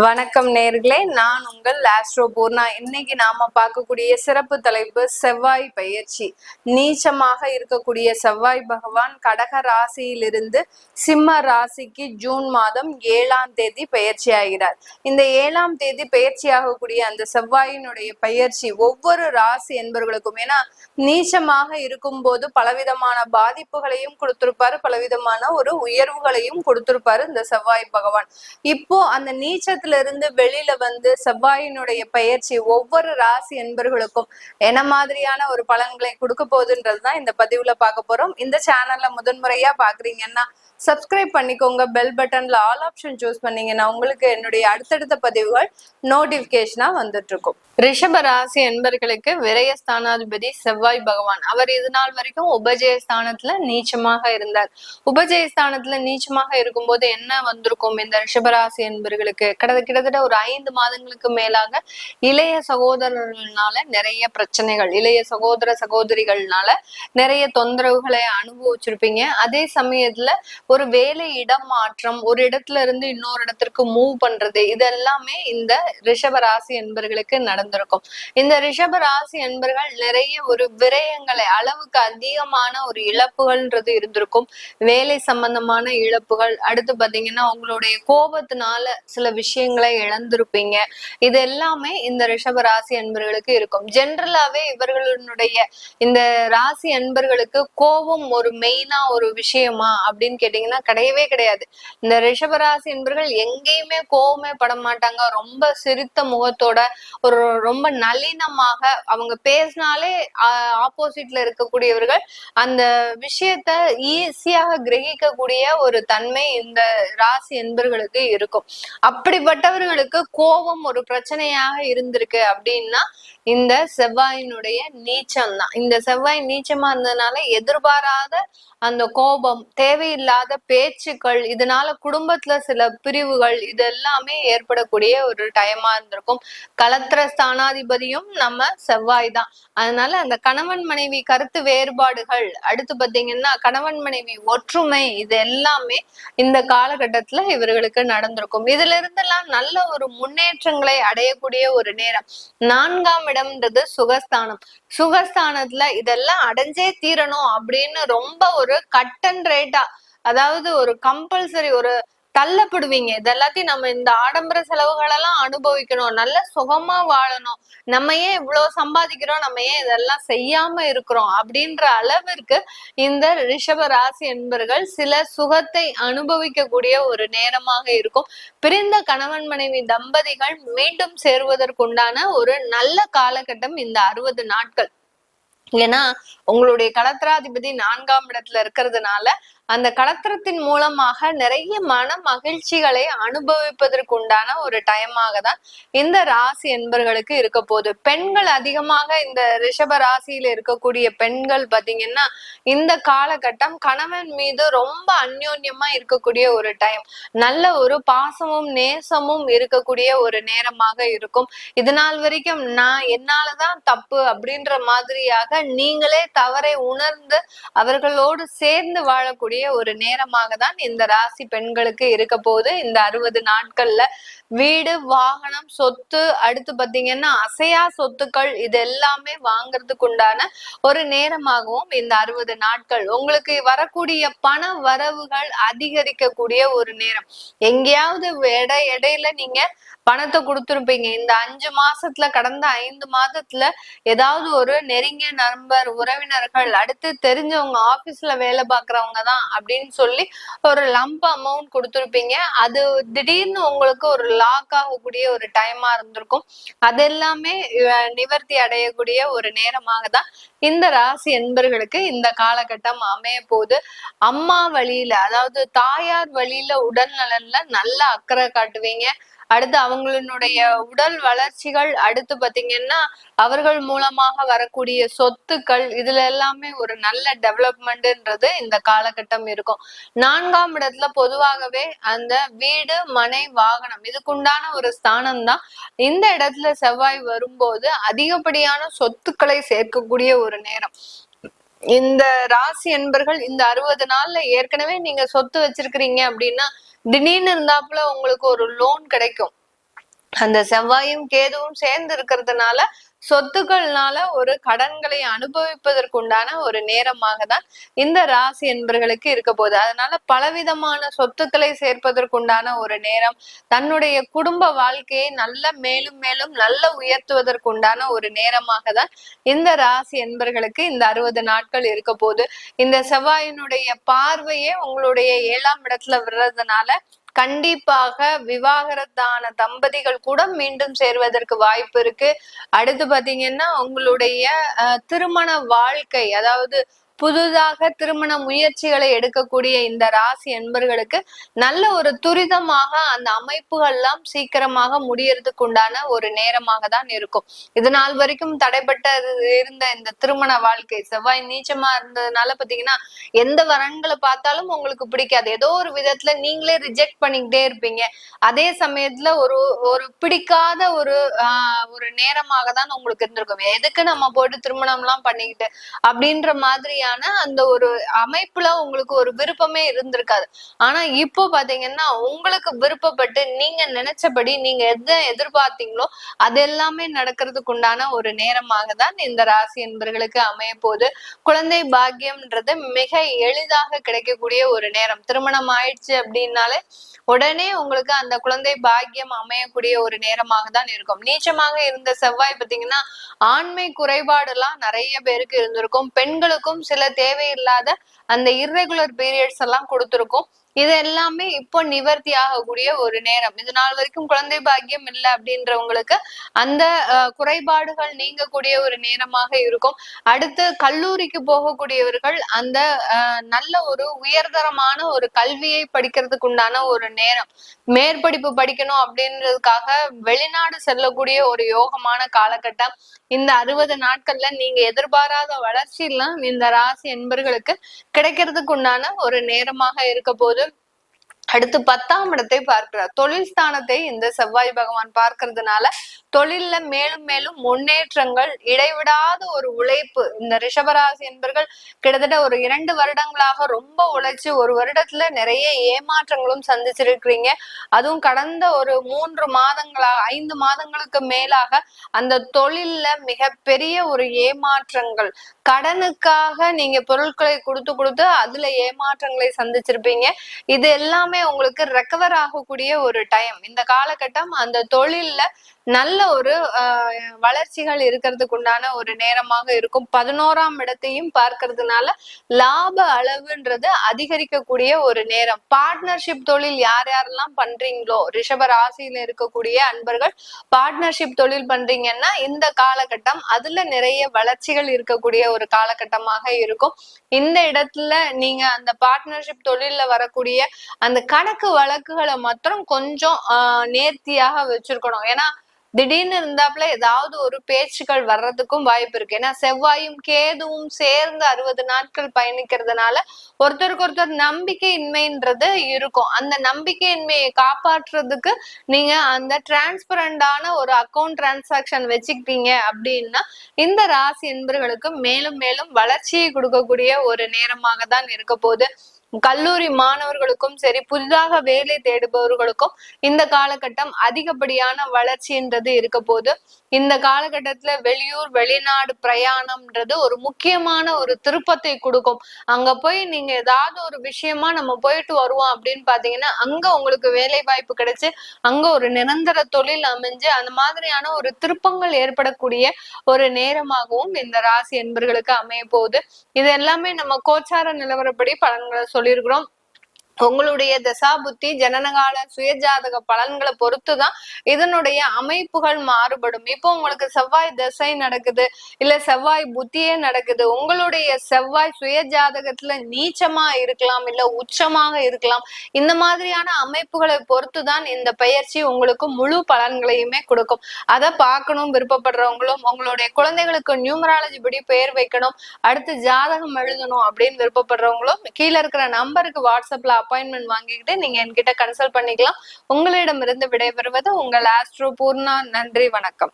வணக்கம் நேர்களே, நான் உங்கள் ஆஸ்ட்ரோ பூர்ணா. இன்னைக்கு நாம பார்க்கக்கூடிய சிறப்பு தலைப்பு செவ்வாய் பயிற்சி. நீச்சமாக இருக்கக்கூடிய செவ்வாய் பகவான் கடக ராசியிலிருந்து சிம்ம ராசிக்கு ஜூன் மாதம் 7ஆம் தேதி பயிற்சி ஆகிறார். இந்த 7ஆம் தேதி பயிற்சி ஆகக்கூடிய அந்த செவ்வாயினுடைய பயிற்சி ஒவ்வொரு ராசி என்பவர்களுக்கும், ஏன்னா நீச்சமாக இருக்கும் போது பலவிதமான பாதிப்புகளையும் கொடுத்திருப்பாரு, பலவிதமான ஒரு உயர்வுகளையும் கொடுத்திருப்பாரு இந்த செவ்வாய் பகவான். இப்போ அந்த நீச்ச இருந்து வெளியில வந்து செவ்வாயினுடைய பயிற்சி ஒவ்வொரு ராசி என்பர்களுக்கும் என்ன மாதிரியான ஒரு பலன்களை கொடுக்க போகுதுன்றதுதான் இந்த பதிவுல பார்க்க போறோம். இந்த சேனல்ல முதன்முறையா பாக்குறீங்கன்னா சப்ஸ்கிரைப் பண்ணிக்கோங்க. பெல் பட்டன்ல ஆல் ஆப்ஷன் சூஸ் பண்ணீங்கன்னா உங்களுக்கு என்னுடைய அடுத்தடுத்த பதிவுகள் நோட்டிபிகேஷனா வந்துட்டு இருக்கும். ரிஷப ராசி என்பர்களுக்கு விரயஸ்தானாதிபதி செவ்வாய் பகவான். அவர் இது நாள் வரைக்கும் உபஜயஸ்தானத்துல நீச்சமாக இருந்தார். உபஜயஸ்தானத்துல நீச்சமாக இருக்கும்போது என்ன வந்திருக்கும் இந்த ரிஷபராசி என்பர்களுக்கு? கிட்டத்தட்ட ஒரு 5 மாதங்களுக்கு மேலாக இளைய சகோதரர்களால நிறைய பிரச்சனைகள், இளைய சகோதரிகள்னால நிறைய தொந்தரவுகளை அனுபவிச்சிருப்பீங்க. அதே சமயத்துல ஒரு வேலை இடம் மாற்றம், ஒரு இடத்துல இருந்து இன்னொரு இடத்திற்கு மூவ் பண்றது, இதெல்லாமே இந்த ரிஷப ராசி என்பர்களுக்கு நடந்திருக்கும். இந்த ரிஷப ராசி என்பர்கள் நிறைய ஒரு விரயங்களை, அளவுக்கு அதிகமான ஒரு இழப்புகள்ன்றது இருந்திருக்கும். வேலை சம்பந்தமான இழப்புகள், அடுத்து பாத்தீங்கன்னா உங்களுடைய கோபத்தினால சில விஷயங்களை இழந்திருப்பீங்க. இது எல்லாமே இந்த ரிஷப ராசி என்பர்களுக்கு இருக்கும். ஜென்ரலாவே இவர்களுடைய இந்த ராசி என்பர்களுக்கு கோபம் ஒரு மெயினா ஒரு விஷயமா அப்படின்னு கேட்டீங்கன்னா கிடையவே கிடையாது. இந்த ரிஷபராசி என்பர்கள் எங்கேயுமே கோபமே பட மாட்டாங்க. ரொம்ப சிரித்த முகத்தோட, ஒரு ரொம்ப நளினமாக அவங்க பேசினாலே ஆப்போசிட்ல இருக்கக்கூடியவர்கள் அந்த விஷயத்த ஈஸியாக கிரகிக்கக்கூடிய ஒரு தன்மை இந்த ராசி என்பர்களுக்கு இருக்கும். அப்படிப்பட்டவர்களுக்கு கோபம் ஒரு பிரச்சனையாக இருந்திருக்கு அப்படின்னா இந்த செவ்வாயினுடைய நீச்சம் தான். இந்த செவ்வாய் நீச்சமா இருந்ததுனால எதிர்பாராத அந்த கோபம், தேவையில்லாத பேச்சுக்கள், இதனால குடும்பத்துல சில பிரிவுகள், இது எல்லாமே ஏற்படக்கூடிய ஒரு டைமா இருந்திருக்கும். கலத்திர ஸ்தானாதிபதியும் நம்ம செவ்வாய் தான். அதனால அந்த கணவன் மனைவி கருத்து வேறுபாடுகள், அடுத்து பாத்தீங்கன்னா கணவன் மனைவி ஒற்றுமை, இது எல்லாமே இந்த காலகட்டத்துல இவர்களுக்கு நடந்திருக்கும். இதுல இருந்தெல்லாம் நல்ல ஒரு முன்னேற்றங்களை அடையக்கூடிய ஒரு நேரம். 4ஆம் இடம்ன்றது சுகஸ்தானம். சுகஸ்தானத்துல இதெல்லாம் அடைஞ்சே தீரணும் அப்படின்னு ரொம்ப ஒரு கட் அண்ட் ரேட்டா, அதாவது ஒரு கம்பல்சரி, ஒரு தள்ளப்படுவீங்க. இதெல்லாத்தையும் நம்ம இந்த ஆடம்பர செலவுகள் எல்லாம் அனுபவிக்கணும், நல்ல சுகமா வாழணும், நம்ம ஏன் இவ்வளவு சம்பாதிக்கிறோம், நம்ம ஏன் இதெல்லாம் செய்யாம இருக்கிறோம் அப்படின்ற அளவிற்கு இந்த ரிஷப ராசி என்பர்கள் சில சுகத்தை அனுபவிக்கக்கூடிய ஒரு நேரமாக இருக்கும். பிரிந்த கணவன் மனைவி தம்பதிகள் மீண்டும் சேருவதற்குண்டான ஒரு நல்ல காலகட்டம் இந்த 60 நாட்கள். ஏன்னா உங்களுடைய களத்திராதிபதி 4ஆம் இடத்துல இருக்கிறதுனால அந்த களத்திரத்தின் மூலமாக நிறைய மன மகிழ்ச்சிகளை அனுபவிப்பதற்குண்டான ஒரு டைமாக தான் இந்த ராசி என்பர்களுக்கு இருக்க போகுது. பெண்கள் அதிகமாக இந்த ரிஷப ராசியில இருக்கக்கூடிய பெண்கள் பாத்தீங்கன்னா இந்த காலகட்டம் கணவன் மீது ரொம்ப அந்யோன்யமா இருக்கக்கூடிய ஒரு டைம். நல்ல ஒரு பாசமும் நேசமும் இருக்கக்கூடிய ஒரு நேரமாக இருக்கும். இது நாள் வரைக்கும் நான் என்னாலதான் தப்பு அப்படின்ற மாதிரியாக நீங்களே தவறை உணர்ந்து அவர்களோடு சேர்ந்து வாழக்கூடிய ஒரு நேரமாக தான் இந்த ராசி பெண்களுக்கு இருக்க போது. இந்த 60 நாட்கள்ல வீடு, வாகனம், சொத்து, அடுத்து பாத்தீங்கன்னா அசையா சொத்துக்கள், இது எல்லாமே வாங்குறதுக்கு உண்டான ஒரு நேரமாகவும் இந்த 60 நாட்கள் உங்களுக்கு வரக்கூடிய பண வரவுகள் அதிகரிக்கக்கூடிய ஒரு நேரம். எங்கேயாவது இடையில நீங்க பணத்தை கொடுத்துருப்பீங்க. இந்த 5 மாசத்துல, கடந்த 5 மாதத்துல ஏதாவது ஒரு நெருங்கிய நண்பர், உறவினர்கள், அடுத்து தெரிஞ்சவங்க, ஆபீஸ்ல வேலை பாக்குறவங்க தான் அப்படின்னு சொல்லி ஒரு லம்ப் அமௌண்ட் கொடுத்துருப்பீங்க. அது திடீர்னு உங்களுக்கு ஒரு லாக் ஆகக்கூடிய ஒரு டைமா இருந்திருக்கும். அது எல்லாமே நிவர்த்தி அடையக்கூடிய ஒரு நேரமாக தான் இந்த ராசி என்பர்களுக்கு இந்த காலகட்டம் அமைய போது. அம்மா வழியில, அதாவது தாயார் வழியில உடல் நலன்ல நல்ல அக்கறை காட்டுவீங்க. அடுத்து அவங்களுடைய உடல் வளர்ச்சிகள், அடுத்து பாத்தீங்கன்னா அவர்கள் மூலமாக வரக்கூடிய சொத்துக்கள், இதுல எல்லாமே ஒரு நல்ல டெவலப்மெண்ட்ன்றது இந்த காலகட்டம் இருக்கும். 4ஆம் இடத்துல பொதுவாகவே அந்த வீடு, மனை, வாகனம், இதுக்குண்டான ஒரு ஸ்தானம் தான். இந்த இடத்துல செவ்வாய் வரும்போது அதிகப்படியான சொத்துக்களை சேர்க்கக்கூடிய ஒரு நேரம். இந்த ராசி என்பர்கள் இந்த 60 நாள்ல ஏற்கனவே நீங்க சொத்து வச்சிருக்கிறீங்க அப்படின்னா திடீர்னு இருந்தாப்புல உங்களுக்கு ஒரு லோன் கிடைக்கும். அந்த செவ்வாயும் கேதுவும் சேர்ந்து இருக்கிறதுனால சொத்துக்கள்னால ஒரு கடன்களை அனுபவிப்பதற்குண்டான ஒரு நேரமாக தான் இந்த ராசி என்பர்களுக்கு இருக்க போகுது. அதனால பலவிதமான சொத்துக்களை சேர்ப்பதற்குண்டான ஒரு நேரம், தன்னுடைய குடும்ப வாழ்க்கையை நல்ல மேலும் மேலும் நல்ல உயர்த்துவதற்குண்டான ஒரு நேரமாக தான் இந்த ராசி என்பர்களுக்கு இந்த 60 நாட்கள் இருக்க போகுது. இந்த செவ்வாயினுடைய பார்வையே உங்களுடைய 7ஆம் இடத்துல விடுறதுனால கண்டிப்பாக விவாகரத்தான தம்பதிகள் கூட மீண்டும் சேர்வதற்கு வாய்ப்பு இருக்கு. அடுத்து பாத்தீங்கன்னா உங்களுடைய திருமண வாழ்க்கை, அதாவது புதுதாக திருமண முயற்சிகளை எடுக்கக்கூடிய இந்த ராசி என்பர்களுக்கு நல்ல ஒரு துரிதமாக அந்த அமைப்புகள்லாம் சீக்கிரமாக முடியறதுக்கு உண்டான ஒரு நேரமாக தான் இருக்கும். இது நாள் வரைக்கும் தடைப்பட்ட இருந்த இந்த திருமண வாழ்க்கை செவ்வாய் நீச்சமா இருந்ததுனால பாத்தீங்கன்னா எந்த வரன்களை பார்த்தாலும் உங்களுக்கு பிடிக்காது, ஏதோ ஒரு விதத்துல நீங்களே ரிஜெக்ட் பண்ணிக்கிட்டே இருப்பீங்க. அதே சமயத்துல ஒரு ஒரு பிடிக்காத ஒரு ஒரு நேரமாக தான் உங்களுக்கு இருந்திருக்கும். எதுக்கு நம்ம போட்டு திருமணம் எல்லாம் பண்ணிக்கிட்டு அப்படின்ற மாதிரியான அந்த ஒரு அமைப்புல உங்களுக்கு ஒரு விருப்பமே இருந்திருக்காது. ஆனா இப்போ பாத்தீங்கன்னா உங்களுக்கு விருப்பப்பட்டு நீங்க நினைச்சபடி நீங்க எதை எதிர்பார்த்தீங்களோ அது எல்லாமே நடக்கிறதுக்கு உண்டான ஒரு நேரமாக தான் இந்த ராசி என்பர்களுக்கு அமைய போகுது. குழந்தை பாக்கியம்ன்றது மிக எளிதாக கிடைக்கக்கூடிய ஒரு நேரம். திருமணம் ஆயிடுச்சு அப்படின்னாலே உடனே உங்களுக்கு அந்த குழந்தை பாக்கியம் அமையக்கூடிய ஒரு நேரமாக தான் இருக்கும். நீச்சமாக இருந்த செவ்வாய் பார்த்தீங்கன்னா ஆண்மை குறைபாடு எல்லாம் நிறைய பேருக்கு இருந்திருக்கும். பெண்களுக்கும் சில தேவையில்லாத அந்த இர்ரெகுலர் பீரியட்ஸ் எல்லாம் கொடுத்திருக்கும். இது எல்லாமே இப்போ நிவர்த்தி ஆகக்கூடிய ஒரு நேரம். இது நாள் வரைக்கும் குழந்தை பாக்கியம் இல்லை அப்படின்றவங்களுக்கு அந்த குறைபாடுகள் நீங்கக்கூடிய ஒரு நேரமாக இருக்கும். அடுத்து கல்லூரிக்கு போகக்கூடியவர்கள் அந்த நல்ல ஒரு உயர்தரமான ஒரு கல்வியை படிக்கிறதுக்கு உண்டான ஒரு நேரம். மேற்படிப்பு படிக்கணும் அப்படின்றதுக்காக வெளிநாடு செல்லக்கூடிய ஒரு யோகமான காலகட்டம். இந்த 60 நாட்கள்ல நீங்க எதிர்பாராத வளர்ச்சி எல்லாம் இந்த ராசி என்பர்களுக்கு கிடைக்கிறதுக்கு உண்டான ஒரு நேரமாக இருக்க போது. அடுத்து 10ஆம் இடத்தை பார்க்கிறார். தொழில் ஸ்தானத்தை இந்த செவ்வாய் பகவான் பார்க்கறதுனால தொழில்ல மேலும் மேலும் முன்னேற்றங்கள், இடைவிடாத ஒரு உழைப்பு. இந்த ரிஷபராசி என்பர்கள் கிட்டத்தட்ட ஒரு 2 வருடங்களாக ரொம்ப உழைச்சு ஒரு வருடத்துல நிறைய ஏமாற்றங்களும் சந்திச்சிருக்கிறீங்க. அதுவும் கடந்த ஒரு 3 மாதங்களாக 5 மாதங்களுக்கு மேலாக அந்த தொழில்ல மிகப்பெரிய ஒரு ஏமாற்றங்கள், கடனுக்காக நீங்க பொருட்களை கொடுத்து அதுல ஏமாற்றங்களை சந்திச்சிருப்பீங்க. இது எல்லாமே உங்களுக்கு ரெக்கவர் ஆகக்கூடிய ஒரு டைம். இந்த காலகட்டம் அந்த தொழில்ல நல்ல ஒரு வளர்ச்சிகள் இருக்கிறதுக்கு உண்டான ஒரு நேரமாக இருக்கும். 11ஆம் இடத்தையும் பார்க்கறதுனால லாப அளவுன்றது அதிகரிக்கக்கூடிய ஒரு நேரம். பார்ட்னர்ஷிப் தொழில் யார் யாரெல்லாம் பண்றீங்களோ, ரிஷப ராசியில இருக்கக்கூடிய அன்பர்கள் பார்ட்னர்ஷிப் தொழில் பண்றீங்கன்னா இந்த காலகட்டம் அதுல நிறைய வளர்ச்சிகள் இருக்கக்கூடிய ஒரு காலகட்டமாக இருக்கும். இந்த இடத்துல நீங்க அந்த பார்ட்னர்ஷிப் தொழில்ல வரக்கூடிய அந்த கணக்கு வழக்குகளை மாத்திரம் கொஞ்சம் நேர்த்தியாக வச்சிருக்கணும். ஏன்னா திடீர்னு இருந்தாப்புல ஏதாவது ஒரு பேச்சுக்கள் வர்றதுக்கும் வாய்ப்பு இருக்கு. ஏன்னா செவ்வாயும் கேதுவும் சேர்ந்து 60 நாட்கள் பயணிக்கிறதுனால ஒருத்தருக்கு ஒருத்தர் நம்பிக்கையின்மைன்றது இருக்கும். அந்த நம்பிக்கையின்மையை காப்பாற்றுறதுக்கு நீங்க அந்த டிரான்ஸ்பரண்டான ஒரு அக்கௌண்ட் டிரான்சாக்சன் வச்சுக்கிட்டீங்க அப்படின்னா இந்த ராசி என்பர்களுக்கு மேலும் மேலும் வளர்ச்சியை கொடுக்கக்கூடிய ஒரு நேரமாக தான் இருக்க போகுது. கல்லூரி மாணவர்களுக்கும் சரி, புதிதாக வேலை தேடுபவர்களுக்கும் இந்த காலகட்டம் அதிகப்படியான வளர்ச்சின்றது இருக்க போது. இந்த காலகட்டத்துல வெளியூர் வெளிநாடு பிரயாணம்ன்றது ஒரு முக்கியமான ஒரு திருப்பத்தை கொடுக்கும். அங்க போய் நீங்க ஏதாவது ஒரு விஷயமா நம்ம போயிட்டு வருவோம் அப்படின்னு பாத்தீங்கன்னா அங்க உங்களுக்கு வேலை வாய்ப்பு கிடைச்சு அங்க ஒரு நிரந்தர தொழில் அமைஞ்சு அந்த மாதிரியான ஒரு திருப்பங்கள் ஏற்படக்கூடிய ஒரு நேரமாகவும் இந்த ராசி என்பர்களுக்கு அமைய போகுது. இது எல்லாமே நம்ம கோச்சார நிலவரப்படி பலன்களை சொல்லியிருக்கிறோம். உங்களுடைய தசா புத்தி ஜனனகால சுயஜாதக பலன்களை பொறுத்துதான் இதனுடைய அமைப்புகள் மாறுபடும். இப்போ உங்களுக்கு செவ்வாய் தசை நடக்குது, இல்ல செவ்வாய் புத்தியே நடக்குது, உங்களுடைய செவ்வாய் சுயஜாதகத்துல நீச்சமா இருக்கலாம், இல்ல உச்சமாக இருக்கலாம். இந்த மாதிரியான அமைப்புகளை பொறுத்துதான் இந்த பயிற்சி உங்களுக்கு முழு பலன்களையுமே கொடுக்கும். அதை பார்க்கணும் விருப்பப்படுறவங்களும், உங்களுடைய குழந்தைகளுக்கு நியூமராலஜி படி பெயர் வைக்கணும், அடுத்து ஜாதகம் எழுதணும் அப்படின்னு விருப்பப்படுறவங்களும் கீழே இருக்கிற நம்பருக்கு வாட்ஸ்அப்ல அப்பாயின்மெண்ட் வாங்கிக்கிட்டு நீங்க என்கிட்ட கன்சல்ட் பண்ணிக்கலாம். உங்களிடமிருந்து விடைபெறுவது உங்கள் ஆஸ்ட்ரோ பூர்ணா. நன்றி, வணக்கம்.